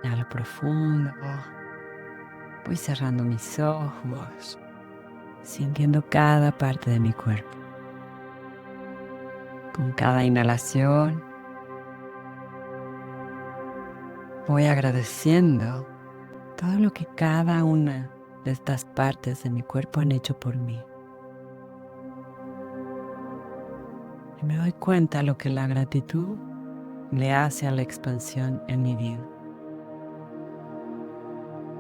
Inhalo profundo. Voy cerrando mis ojos, sintiendo cada parte de mi cuerpo. Con cada inhalación, voy agradeciendo todo lo que cada una de estas partes de mi cuerpo han hecho por mí. Y me doy cuenta lo que la gratitud le hace a la expansión en mi vida.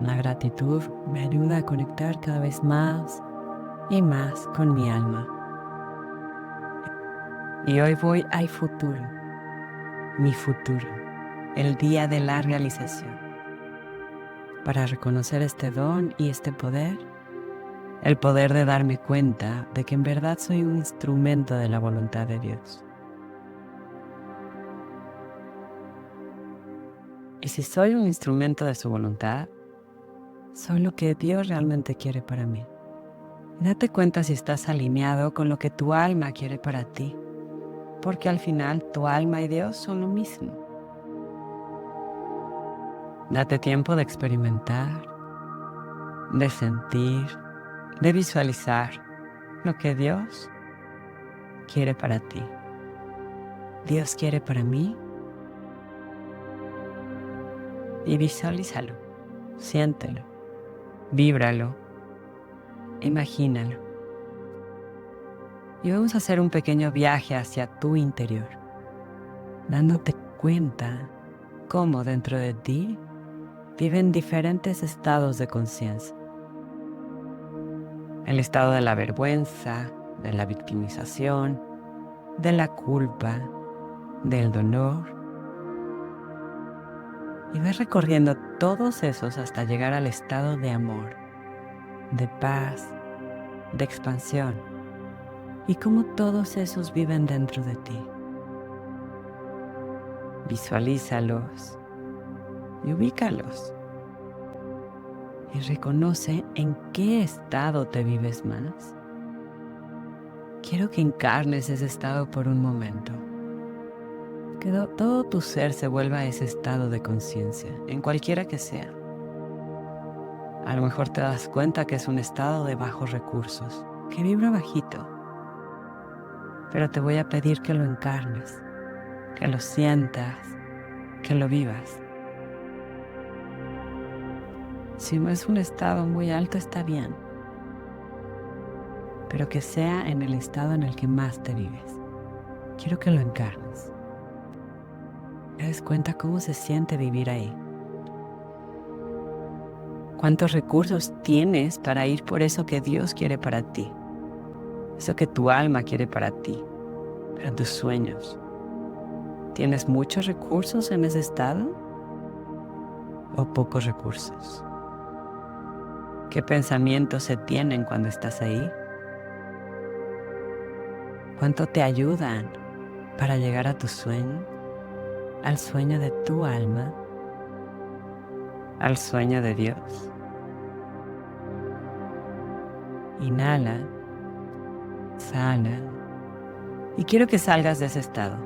La gratitud me ayuda a conectar cada vez más y más con mi alma. Y hoy voy al futuro, mi futuro, el día de la realización. Para reconocer este don y este poder, el poder de darme cuenta de que en verdad soy un instrumento de la voluntad de Dios. Y si soy un instrumento de su voluntad, soy lo que Dios realmente quiere para mí. Y date cuenta si estás alineado con lo que tu alma quiere para ti, porque al final tu alma y Dios son lo mismo. Date tiempo de experimentar, de sentir, de visualizar lo que Dios quiere para ti. Dios quiere para mí. Y visualízalo, siéntelo, víbralo, imagínalo. Y vamos a hacer un pequeño viaje hacia tu interior, dándote cuenta cómo dentro de ti viven diferentes estados de conciencia. El estado de la vergüenza, de la victimización, de la culpa, del dolor. Y ves recorriendo todos esos hasta llegar al estado de amor, de paz, de expansión. Y cómo todos esos viven dentro de ti. Visualízalos y ubícalos. Y reconoce en qué estado te vives más. Quiero que encarnes ese estado por un momento. Que todo tu ser se vuelva a ese estado de conciencia, en cualquiera que sea. A lo mejor te das cuenta que es un estado de bajos recursos, que vibra bajito. Pero te voy a pedir que lo encarnes, que lo sientas, que lo vivas. Si no es un estado muy alto, está bien, pero que sea en el estado en el que más te vives. Quiero que lo encarnes. Te des cuenta cómo se siente vivir ahí. ¿Cuántos recursos tienes para ir por eso que Dios quiere para ti? Eso que tu alma quiere para ti, para tus sueños. ¿Tienes muchos recursos en ese estado o pocos recursos? ¿Qué pensamientos se tienen cuando estás ahí? ¿Cuánto te ayudan para llegar a tu sueño? Al sueño de tu alma, al sueño de Dios. Inhala, exhala. Y quiero que salgas de ese estado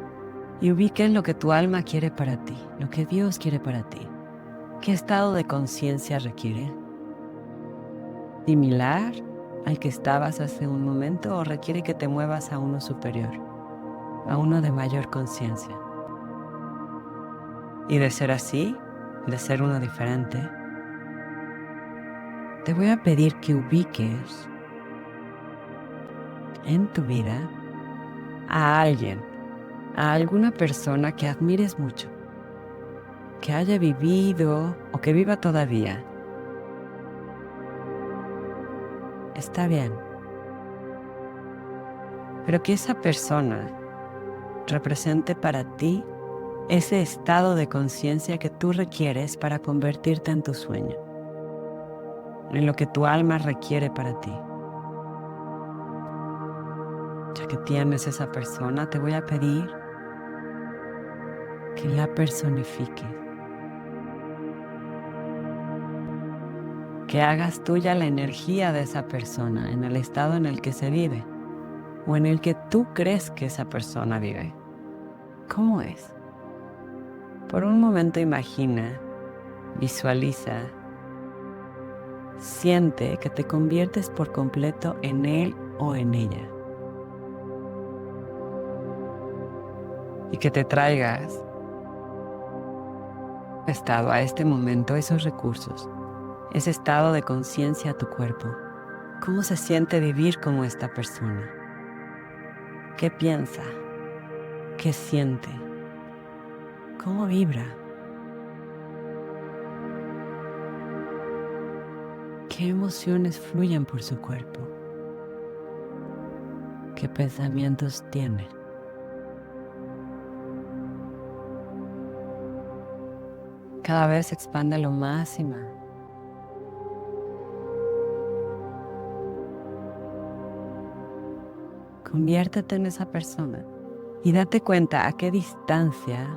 y ubiques lo que tu alma quiere para ti, lo que Dios quiere para ti. ¿Qué estado de conciencia requiere? ¿Similar al que estabas hace un momento o requiere que te muevas a uno superior, a uno de mayor conciencia? Y de ser así, de ser uno diferente, te voy a pedir que ubiques en tu vida a alguien, a alguna persona que admires mucho, que haya vivido o que viva todavía. Está bien, pero que esa persona represente para ti ese estado de conciencia que tú requieres para convertirte en tu sueño, en lo que tu alma requiere para ti. Ya que tienes esa persona, te voy a pedir que la personifiques, que hagas tuya la energía de esa persona en el estado en el que se vive o en el que tú crees que esa persona vive. ¿Cómo es? Por un momento imagina Visualiza, siente que te conviertes por completo en él o en ella. Y que te traigas estado a este momento, esos recursos, ese estado de conciencia a tu cuerpo. ¿Cómo se siente vivir como esta persona? ¿Qué piensa? ¿Qué siente? ¿Cómo vibra? ¿Qué emociones fluyen por su cuerpo? ¿Qué pensamientos tiene? Cada vez expándalo más y más. Conviértete en esa persona y date cuenta a qué distancia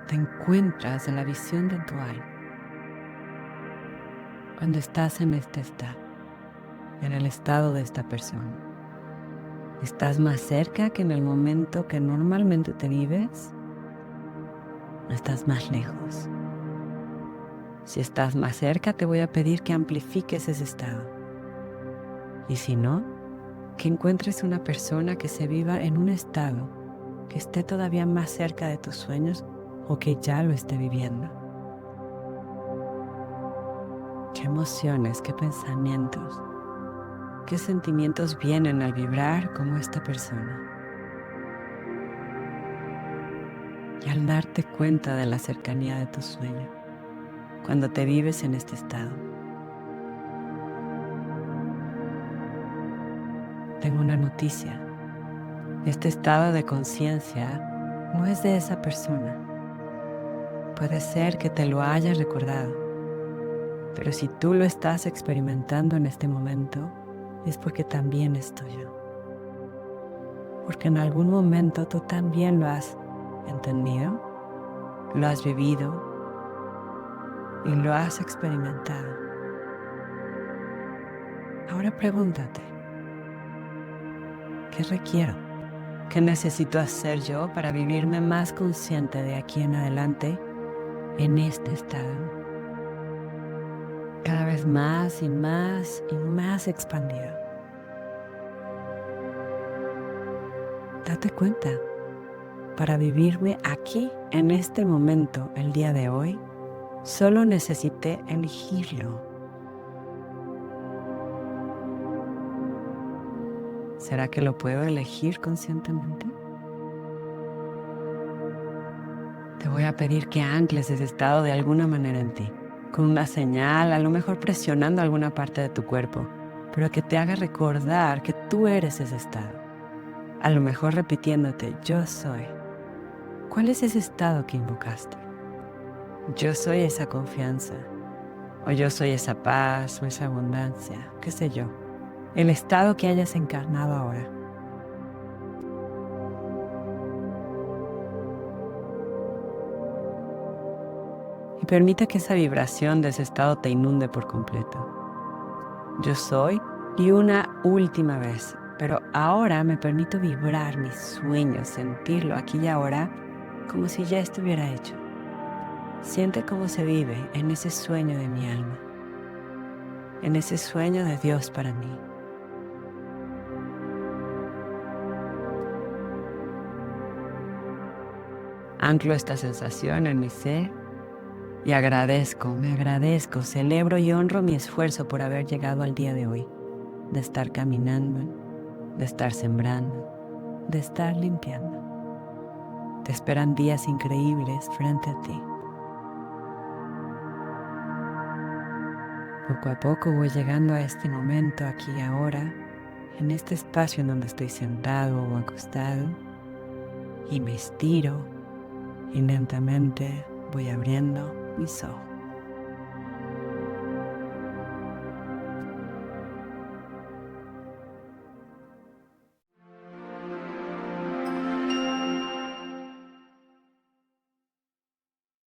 te encuentras en la visión de tu alma cuando estás en este estado, en el estado de esta persona. ¿Estás más cerca que en el momento que normalmente te vives? ¿O estás más lejos? Si estás más cerca, te voy a pedir que amplifiques ese estado. Y si no, que encuentres una persona que se viva en un estado que esté todavía más cerca de tus sueños o que ya lo esté viviendo. ¿Qué emociones, qué pensamientos, qué sentimientos vienen al vibrar como esta persona? Y al darte cuenta de la cercanía de tu sueño, cuando te vives en este estado. Tengo una noticia. Este estado de conciencia no es de esa persona. Puede ser que te lo hayas recordado, pero si tú lo estás experimentando en este momento, es porque también es tuyo. Porque en algún momento tú también lo has entendido, lo has vivido y lo has experimentado. Ahora pregúntate, ¿qué requiero? ¿Qué necesito hacer yo para vivirme más consciente de aquí en adelante en este estado? Cada vez más y más y más expandido. Date cuenta, para vivirme aquí en este momento, el día de hoy, solo necesité elegirlo. ¿Será que lo puedo elegir conscientemente? Te voy a pedir que ancles ese estado de alguna manera en ti, con una señal, a lo mejor presionando alguna parte de tu cuerpo, pero que te haga recordar que tú eres ese estado. A lo mejor repitiéndote, yo soy. ¿Cuál es ese estado que invocaste? Yo soy esa confianza, o yo soy esa paz, o esa abundancia, qué sé yo. El estado que hayas encarnado ahora. Y permite que esa vibración de ese estado te inunde por completo. Yo soy, y una última vez, pero ahora me permito vibrar mis sueños, sentirlo aquí y ahora, como si ya estuviera hecho. Siente cómo se vive en ese sueño de mi alma, en ese sueño de Dios para mí. Anclo esta sensación en mi ser y me agradezco, celebro y honro mi esfuerzo por haber llegado al día de hoy, de estar caminando, de estar sembrando, de estar limpiando. Te esperan días increíbles frente a ti. Poco a poco voy llegando a este momento aquí y ahora, en este espacio en donde estoy sentado o acostado, y me estiro y lentamente voy abriendo mis ojos.